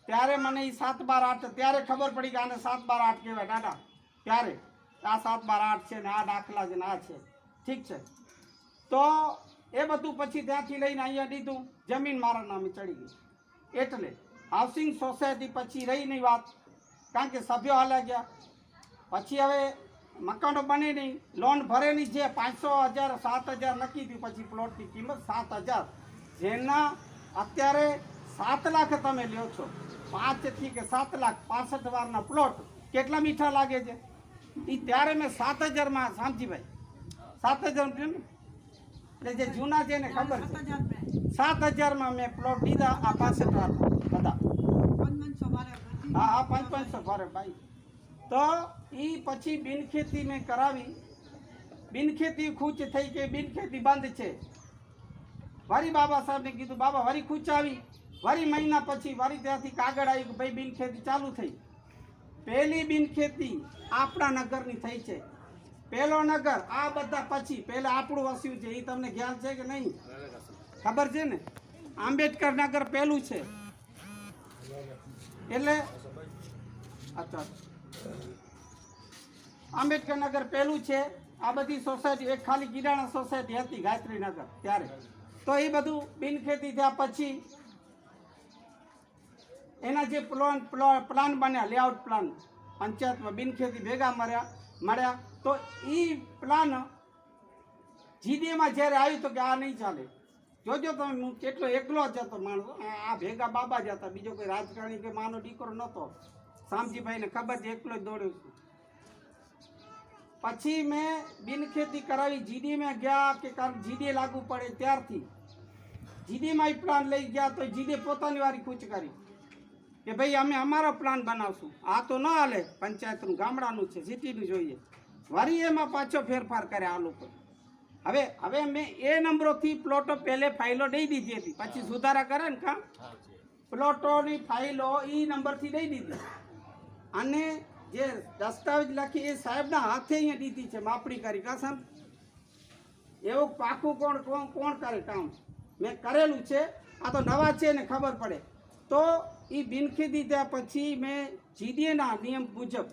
ત્યારે મને એ 7/8 ત્યારે ખબર પડી કે આને 7/8 કહેવાય દાદા. ત્યારે આ 7/8 છે ને આ દાખલા છે ને આ છે. ઠીક છે. તો એ બધું પછી ત્યાંથી લઈને અહીંયા દીધું. જમીન મારા નામે ચડી ગઈ. એટલે હાઉસિંગ સોસાયટી પછી રહી નહીં વાત, કારણ કે સભ્યો હાલ્યા ગયા. પછી હવે મકાનો બને નહીં, લોન ભરે નહીં. જે 500,000 7,000 નક્કી થયું, પછી પ્લોટની કિંમત 7,000, જેના અત્યારે 7 લાખ તમે લ્યો છો. 5 થી કે 7 લાખ 65 વારના પ્લોટ કેટલા મીઠા લાગે છે. એ ત્યારે મેં 7,000માં, શામજીભાઈ 7,000 એટલે જે જૂના છે ને ખબર છે, 7,000માં મેં પ્લોટ લીધા. આ 65 વારના બધા, હા 500 ભરે ભાઈ. તો એ પછી બિનખેતી મેં કરાવી. બિનખેતી ખૂચ થઈ કે બિનખેતી બંધ છે. વરી બાબા સાહેબને કીધું, બાબા વરી ખૂચ આવી. વરી મહિના પછી વરી ત્યાંથી કાગળ આવી કે ભાઈ બિનખેતી ચાલુ થઈ. પહેલી બિનખેતી આપણા નગરની થઈ છે. પહેલો નગર આ બધા પછી પહેલા આપણું વસ્યું છે. એ તમને ખ્યાલ છે કે નહીં? ખબર છે ને? આંબેડકર નગર પહેલું છે. એટલે અચ્છા, આંબેડકર નગર પહેલું છે. આ બધી સોસાયટી, એક ખાલી કિરાણા સોસાયટી હતી ગાયત્રી નગર ત્યારે. તો એ બધું બિનખેતી થયા પછી એના જે પ્લાન બન્યા, લેઆઉટ પ્લાન પંચાયતમાં બિનખેતી ભેગા મળ્યા. તો એ પ્લાન જીડીએમાં જ્યારે આવ્યું તો કે આ નહીં ચાલે. જોજો તમે, હું કેટલો એકલો જ હતો માણસ. આ ભેગા બાબા જ હતા, બીજો કોઈ રાજકારણી કે માનો દીકરો નહોતો. શામજીભાઈને ખબર છે, એકલો જ દોડ્યો છું. પછી મેં બિનખેતી કરાવી. જીડીએમાં ગયા કે કારણ જીડીએ લાગુ પડે ત્યારથી જીડીએમાં એ પ્લાન લઈ ગયા. તો જીડીએ પોતાની વારી કૂચ કરી કે ભાઈ અમે અમારો પ્લાન બનાવશું. આ તો ન હાલે, પંચાયતનું ગામડાનું છે, સિટીનું જોઈએ. વળી એમાં પાછો ફેરફાર કરે આ લોકો. હવે મેં એ નંબરોથી પ્લોટો પહેલે ફાઇલો દઈ દીધી હતી. પછી સુધારા કરે ને કામ, પ્લોટોની ફાઇલો એ નંબરથી દઈ દીધી. અને જે દસ્તાવેજ લખી એ સાહેબના હાથે અહીંયા દીધી છે, માપણી કરી. કાસમ એવું પાકું કોણ કરે કામ? મેં કરેલું છે. આ તો નવા છે ને ખબર પડે. તો એ બિનખેતી થયા પછી મેં જીડીએના નિયમ મુજબ,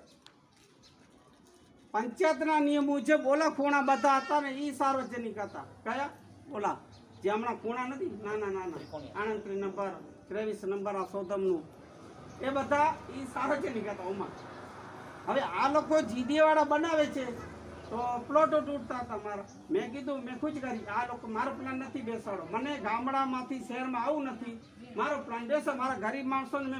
પંચાયતના નિયમ મુજબ ઓલા ખૂણા બધા હતા ને એ સાર્વજનિક હતા. કયા? ઓલા જે હમણાં ખૂણા નથી, નાના 38 નંબર 23 નંબર આ સોદમનું, એ બધા એ સાર્વજનિક હતા ઓમાં. હવે આ લોકો જીડીએવાળા બનાવે છે તો પ્લોટો તૂટતા હતા મારા. મેં કીધું, મેં ખુશ કરી, આ લોકો મારો પ્લાન નથી બેસાડો. મને ગામડામાંથી શહેરમાં આવું નથી. મારો પ્લાન બેસો. મારા ગરીબ માણસોને મેં